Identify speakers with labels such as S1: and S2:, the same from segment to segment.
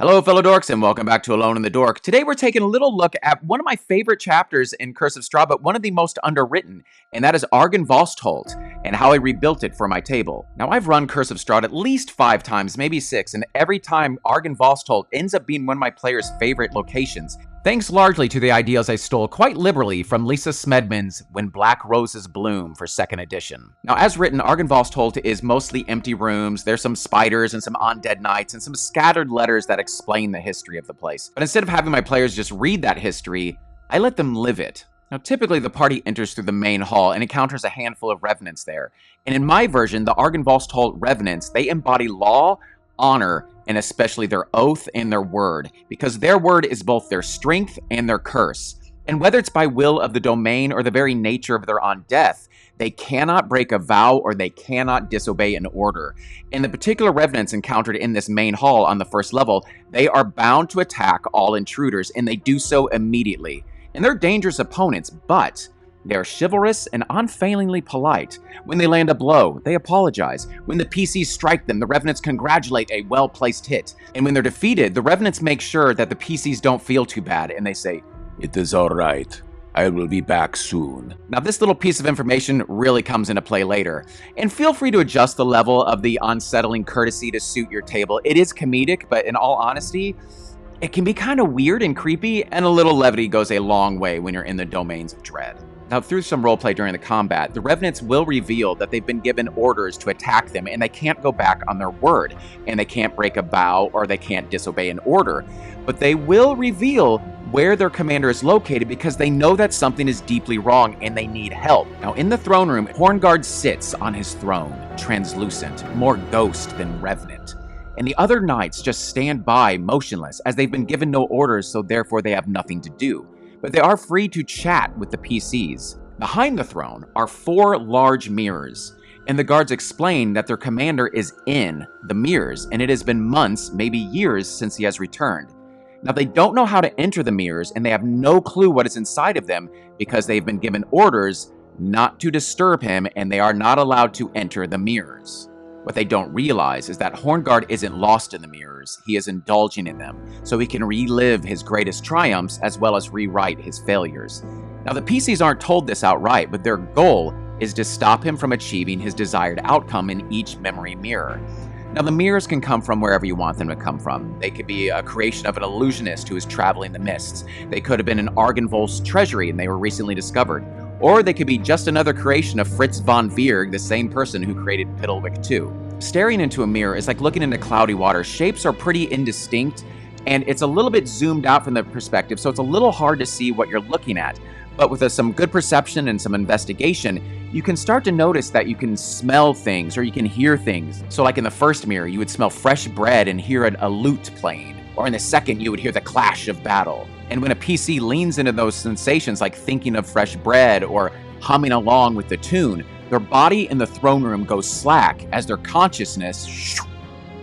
S1: Hello, fellow dorks, and welcome back to Alone in the Dork. Today, we're taking a little look at one of my favorite chapters in Curse of Strahd, but one of the most underwritten, and that is Argynvostholt, and how I rebuilt it for my table. Now, I've run Curse of Strahd at least 5 times, maybe 6, and every time Argynvostholt ends up being one of my players' favorite locations, thanks largely to the ideas I stole quite liberally from Lisa Smedman's When Black Roses Bloom for 2nd edition. Now, as written, Argynvostholt is mostly empty rooms. There's some spiders and some undead knights and some scattered letters that explain the history of the place. But instead of having my players just read that history, I let them live it. Now, typically, the party enters through the main hall and encounters a handful of revenants there. And in my version, the Argynvostholt revenants, they embody law, honor, and especially their oath and their word, because their word is both their strength and their curse. And whether it's by will of the domain or the very nature of their undeath, they cannot break a vow or they cannot disobey an order. And the particular revenants encountered in this main hall on the first level, they are bound to attack all intruders, and they do so immediately. And they're dangerous opponents, but they are chivalrous and unfailingly polite. When they land a blow, they apologize. When the PCs strike them, the Revenants congratulate a well-placed hit. And when they're defeated, the Revenants make sure that the PCs don't feel too bad, and they say, "It is all right. I will be back soon." Now, this little piece of information really comes into play later. And feel free to adjust the level of the unsettling courtesy to suit your table. It is comedic, but in all honesty, it can be kind of weird and creepy, and a little levity goes a long way when you're in the domains of dread. Now, through some roleplay during the combat, the Revenants will reveal that they've been given orders to attack them, and they can't go back on their word, and they can't break a vow, or they can't disobey an order. But they will reveal where their commander is located because they know that something is deeply wrong and they need help. Now, in the throne room, Hornguard sits on his throne, translucent, more ghost than revenant. And the other knights just stand by, motionless, as they've been given no orders, so therefore they have nothing to do. But they are free to chat with the PCs. Behind the throne are 4 large mirrors, and the guards explain that their commander is in the mirrors, and it has been months, maybe years, since he has returned. Now, they don't know how to enter the mirrors, and they have no clue what is inside of them because they've been given orders not to disturb him, and they are not allowed to enter the mirrors. What they don't realize is that Hornguard isn't lost in the mirrors, he is indulging in them, so he can relive his greatest triumphs as well as rewrite his failures. Now, the PCs aren't told this outright, but their goal is to stop him from achieving his desired outcome in each memory mirror. Now, the mirrors can come from wherever you want them to come from. They could be a creation of an illusionist who is traveling the mists. They could have been an Argynvost's treasury and they were recently discovered. Or they could be just another creation of Fritz von Vierg, the same person who created Piddlewick 2. Staring into a mirror is like looking into cloudy water. Shapes are pretty indistinct, and it's a little bit zoomed out from the perspective, so it's a little hard to see what you're looking at. But with some good perception and some investigation, you can start to notice that you can smell things or you can hear things. So like in the first mirror, you would smell fresh bread and hear a lute playing. Or in the second, you would hear the clash of battle. And when a PC leans into those sensations like thinking of fresh bread or humming along with the tune, their body in the throne room goes slack as their consciousness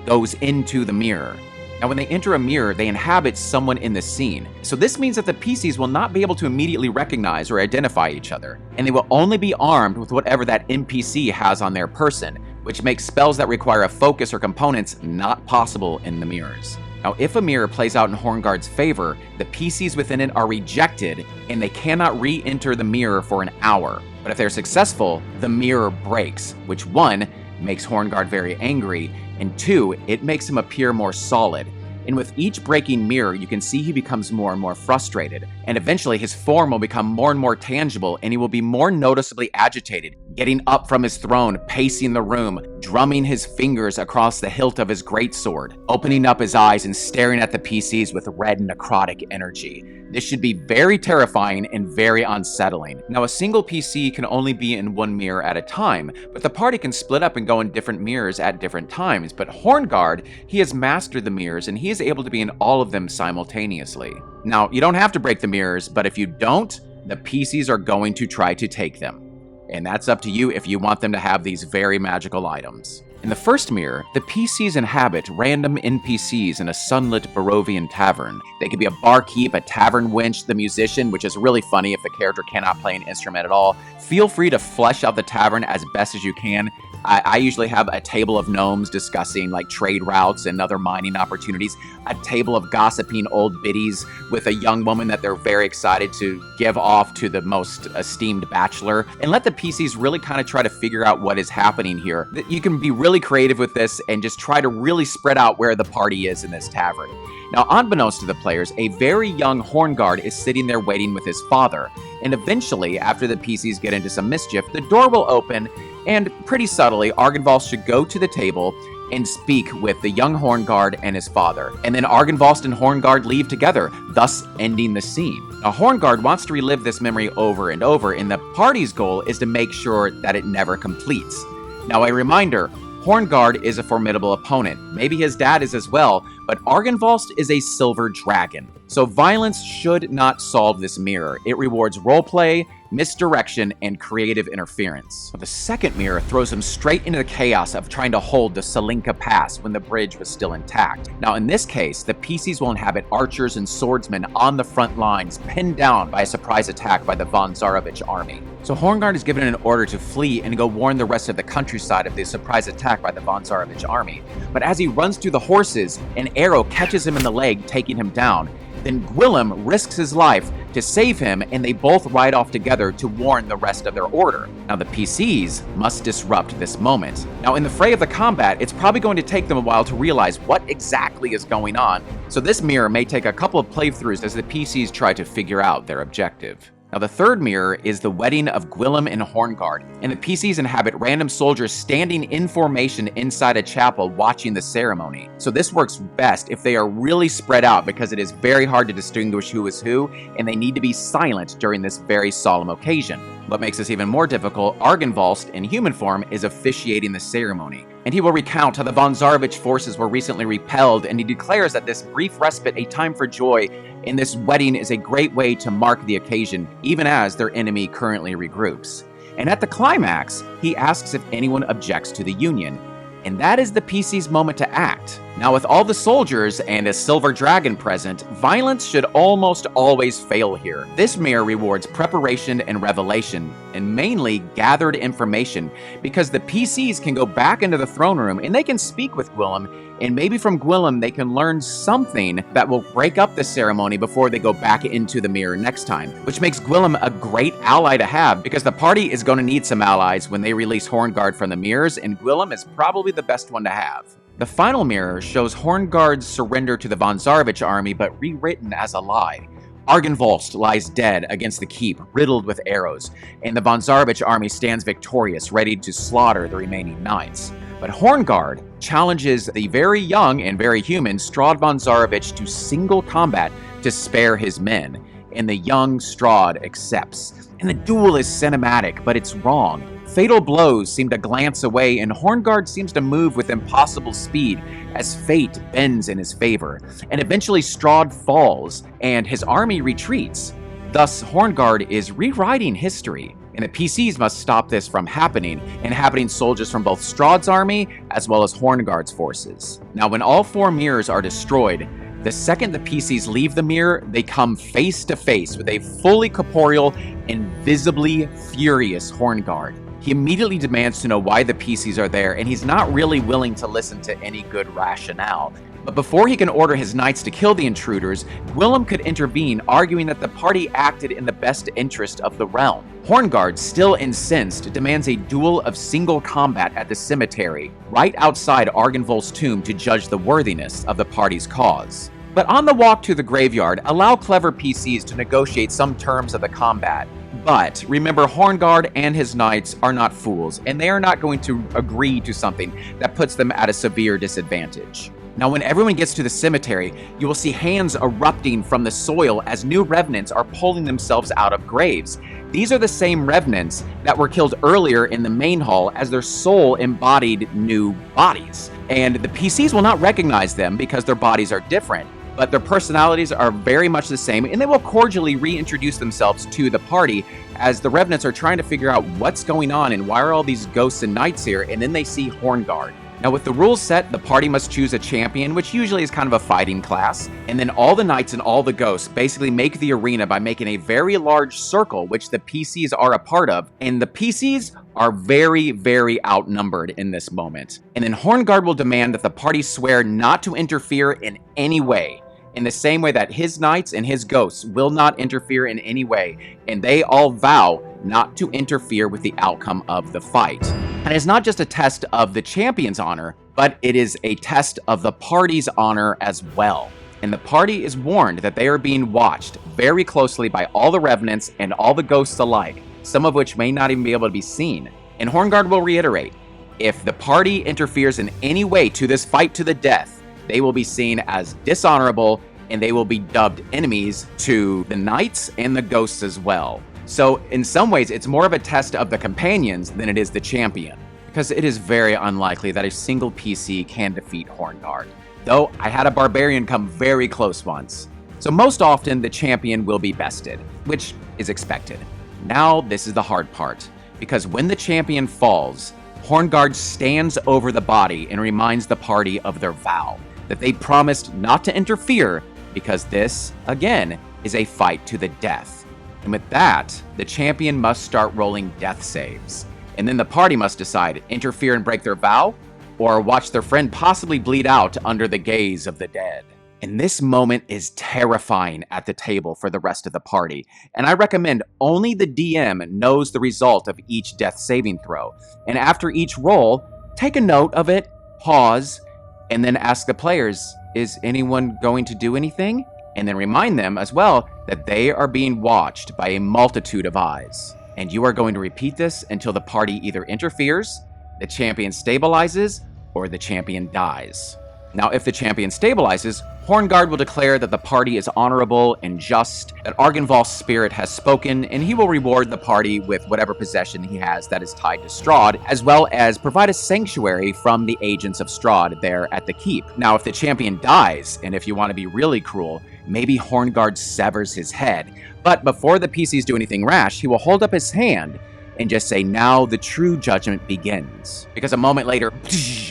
S1: goes into the mirror. Now, when they enter a mirror, they inhabit someone in the scene. So this means that the PCs will not be able to immediately recognize or identify each other, and they will only be armed with whatever that NPC has on their person, which makes spells that require a focus or components not possible in the mirrors. Now, if a mirror plays out in Hornguard's favor, the PCs within it are rejected, and they cannot re-enter the mirror for an hour. But if they're successful, the mirror breaks, which 1, makes Hornguard very angry, and 2, it makes him appear more solid. And with each breaking mirror, you can see he becomes more and more frustrated, and eventually his form will become more and more tangible, and he will be more noticeably agitated, getting up from his throne, pacing the room, drumming his fingers across the hilt of his greatsword, opening up his eyes and staring at the PCs with red necrotic energy. This should be very terrifying and very unsettling. Now, a single PC can only be in one mirror at a time, but the party can split up and go in different mirrors at different times. But Hornguard, he has mastered the mirrors and he is able to be in all of them simultaneously. Now, you don't have to break the mirrors, but if you don't, the PCs are going to try to take them. And that's up to you if you want them to have these very magical items. In the first mirror, the PCs inhabit random NPCs in a sunlit Barovian tavern. They could be a barkeep, a tavern wench, the musician, which is really funny if the character cannot play an instrument at all. Feel free to flesh out the tavern as best as you can. I usually have a table of gnomes discussing like trade routes and other mining opportunities, a table of gossiping old biddies with a young woman that they're very excited to give off to the most esteemed bachelor, and let the PCs really kind of try to figure out what is happening here. You can be really creative with this and just try to really spread out where the party is in this tavern. Now, unbeknownst to the players, a very young Hornguard is sitting there waiting with his father, and eventually, after the PCs get into some mischief, the door will open, and pretty subtly, Argynvostholt should go to the table and speak with the young Hornguard and his father. And then Argynvostholt and Hornguard leave together, thus ending the scene. Now, Hornguard wants to relive this memory over and over, and the party's goal is to make sure that it never completes. Now, a reminder, Hornguard is a formidable opponent. Maybe his dad is as well, but Argynvostholt is a silver dragon. So violence should not solve this mirror. It rewards roleplay, misdirection, and creative interference. The second mirror throws him straight into the chaos of trying to hold the Salinka Pass when the bridge was still intact. Now, in this case, the PCs will inhabit archers and swordsmen on the front lines, pinned down by a surprise attack by the von Zarovich army. So Hornguard is given an order to flee and go warn the rest of the countryside of the surprise attack by the von Zarovich army. But as he runs through the horses, an arrow catches him in the leg, taking him down. Then Gwillem risks his life to save him, and they both ride off together to warn the rest of their order. Now, the PCs must disrupt this moment. Now, in the fray of the combat, it's probably going to take them a while to realize what exactly is going on, so this mirror may take a couple of playthroughs as the PCs try to figure out their objective. Now, the third mirror is the wedding of Gwillem and Hornguard, and the PCs inhabit random soldiers standing in formation inside a chapel watching the ceremony. So this works best if they are really spread out because it is very hard to distinguish who is who, and they need to be silent during this very solemn occasion. What makes this even more difficult, Argynvostholt, in human form, is officiating the ceremony. And he will recount how the von Zarovich forces were recently repelled, and he declares that this brief respite, a time for joy, in this wedding is a great way to mark the occasion, even as their enemy currently regroups. And at the climax, he asks if anyone objects to the union. And that is the PC's moment to act. Now, with all the soldiers and a silver dragon present, violence should almost always fail here. This mirror rewards preparation and revelation, and mainly gathered information, because the PCs can go back into the throne room and they can speak with Gwillem, and maybe from Gwillem they can learn something that will break up the ceremony before they go back into the mirror next time, which makes Gwillem a great ally to have, because the party is going to need some allies when they release Hornguard from the mirrors, and Gwillem is probably the best one to have. The final mirror shows Hornguard's surrender to the von Zarovich army, but rewritten as a lie. Argynvostholt lies dead against the keep, riddled with arrows, and the von Zarovich army stands victorious, ready to slaughter the remaining knights. But Hornguard challenges the very young and very human Strahd von Zarovich to single combat to spare his men, and the young Strahd accepts. And the duel is cinematic, but it's wrong. Fatal blows seem to glance away, and Hornguard seems to move with impossible speed as fate bends in his favor. And eventually Strahd falls, and his army retreats. Thus, Hornguard is rewriting history, and the PCs must stop this from happening, inhabiting soldiers from both Strahd's army as well as Hornguard's forces. Now, when all four mirrors are destroyed, the second the PCs leave the mirror, they come face to face with a fully corporeal and visibly furious Hornguard. He immediately demands to know why the PCs are there, and he's not really willing to listen to any good rationale. But before he can order his knights to kill the intruders, Gwillem could intervene, arguing that the party acted in the best interest of the realm. Hornguard, still incensed, demands a duel of single combat at the cemetery, right outside Argynvostholt's tomb, to judge the worthiness of the party's cause. But on the walk to the graveyard, allow clever PCs to negotiate some terms of the combat. But remember, Hornguard and his knights are not fools, and they are not going to agree to something that puts them at a severe disadvantage. Now, when everyone gets to the cemetery, you will see hands erupting from the soil as new revenants are pulling themselves out of graves. These are the same revenants that were killed earlier in the main hall, as their soul embodied new bodies. And the PCs will not recognize them because their bodies are different, but their personalities are very much the same, and they will cordially reintroduce themselves to the party as the revenants are trying to figure out what's going on and why are all these ghosts and knights here, and then they see Hornguard. Now with the rules set, the party must choose a champion, which usually is kind of a fighting class, and then all the knights and all the ghosts basically make the arena by making a very large circle, which the PCs are a part of, and the PCs are very, very outnumbered in this moment. And then Hornguard will demand that the party swear not to interfere in any way, in the same way that his knights and his ghosts will not interfere in any way, and they all vow not to interfere with the outcome of the fight. And it's not just a test of the champion's honor, but it is a test of the party's honor as well. And the party is warned that they are being watched very closely by all the revenants and all the ghosts alike, some of which may not even be able to be seen. And Hornguard will reiterate, if the party interferes in any way to this fight to the death, they will be seen as dishonorable and they will be dubbed enemies to the knights and the ghosts as well. So in some ways, it's more of a test of the companions than it is the champion, because it is very unlikely that a single PC can defeat Hornguard, though I had a barbarian come very close once. So most often, the champion will be bested, which is expected. Now, this is the hard part, because when the champion falls, Hornguard stands over the body and reminds the party of their vow, that they promised not to interfere, because this, again, is a fight to the death. And with that, the champion must start rolling death saves. And then the party must decide, interfere and break their vow, or watch their friend possibly bleed out under the gaze of the dead. And this moment is terrifying at the table for the rest of the party. And I recommend only the DM knows the result of each death saving throw. And after each roll, take a note of it, pause, and then ask the players, is anyone going to do anything? And then remind them as well that they are being watched by a multitude of eyes. And you are going to repeat this until the party either interferes, the champion stabilizes, or the champion dies. Now, if the champion stabilizes, Hornguard will declare that the party is honorable and just, that Argynvostholt's spirit has spoken, and he will reward the party with whatever possession he has that is tied to Strahd, as well as provide a sanctuary from the agents of Strahd there at the keep. Now, if the champion dies, and if you want to be really cruel, maybe Hornguard severs his head. But before the PCs do anything rash, he will hold up his hand and just say, now the true judgment begins. Because a moment later,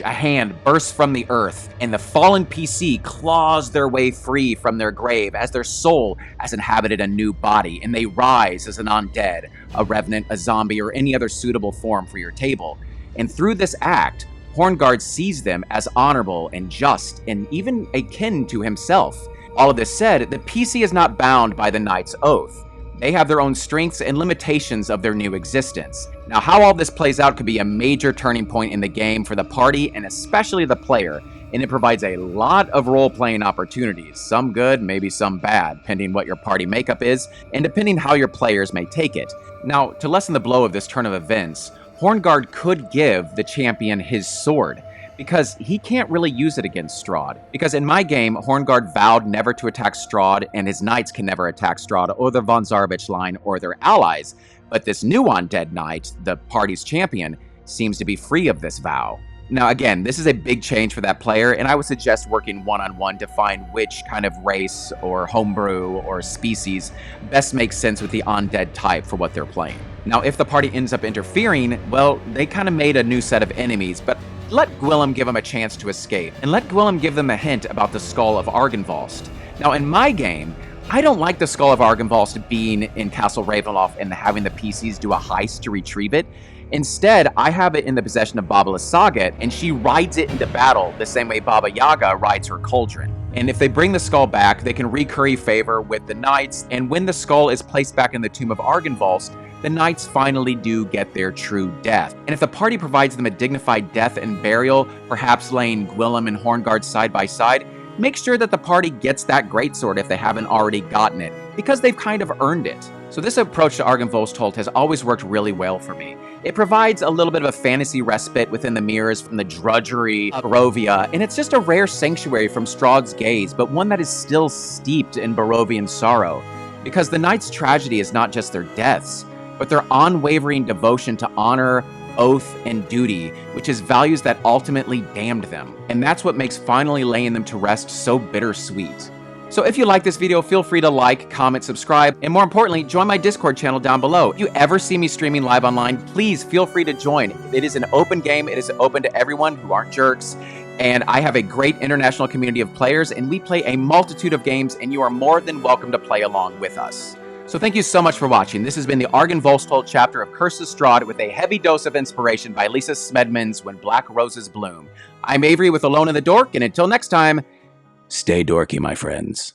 S1: a hand bursts from the earth, and the fallen PC claws their way free from their grave as their soul has inhabited a new body, and they rise as an undead, a revenant, a zombie, or any other suitable form for your table. And through this act, Hornguard sees them as honorable and just, and even akin to himself. All of this said, the PC is not bound by the Knight's Oath. They have their own strengths and limitations of their new existence. Now, how all this plays out could be a major turning point in the game for the party and especially the player, and it provides a lot of role-playing opportunities, some good, maybe some bad, depending what your party makeup is, and depending how your players may take it. Now, to lessen the blow of this turn of events, Hornguard could give the champion his sword, because he can't really use it against Strahd. Because in my game, Hornguard vowed never to attack Strahd, and his knights can never attack Strahd or the Von Zarovich line or their allies. But this new undead knight, the party's champion, seems to be free of this vow. Now again, this is a big change for that player, and I would suggest working one-on-one to find which kind of race or homebrew or species best makes sense with the undead type for what they're playing. Now if the party ends up interfering, well, they kind of made a new set of enemies, but let Gwillem give them a chance to escape, and let Gwillem give them a hint about the skull of Argynvostholt. Now in my game, I don't like the skull of Argynvostholt being in Castle Ravenloft and having the PCs do a heist to retrieve it. Instead, I have it in the possession of Baba Lysagat, and she rides it into battle the same way Baba Yaga rides her cauldron. And if they bring the skull back, they can recurry favor with the knights, and when the skull is placed back in the tomb of Argynvostholt, the knights finally do get their true death. And if the party provides them a dignified death and burial, perhaps laying Gwillem and Hornguard side by side, make sure that the party gets that greatsword if they haven't already gotten it, because they've kind of earned it. So this approach to Argynvostholt has always worked really well for me. It provides a little bit of a fantasy respite within the mirrors from the drudgery of Barovia, and it's just a rare sanctuary from Strahd's gaze, but one that is still steeped in Barovian sorrow. Because the knights' tragedy is not just their deaths, but their unwavering devotion to honor, oath, and duty, which is values that ultimately damned them. And that's what makes finally laying them to rest so bittersweet. So if you like this video, feel free to like, comment, subscribe, and more importantly, join my Discord channel down below. If you ever see me streaming live online, please feel free to join. It is an open game. It is open to everyone who aren't jerks. And I have a great international community of players, and we play a multitude of games, and you are more than welcome to play along with us. So thank you so much for watching. This has been the Argynvostholt chapter of Curse of Strahd with a heavy dose of inspiration by Lisa Smedman's When Black Roses Bloom. I'm Avery with Alone in the Dork, and until next time, stay dorky, my friends.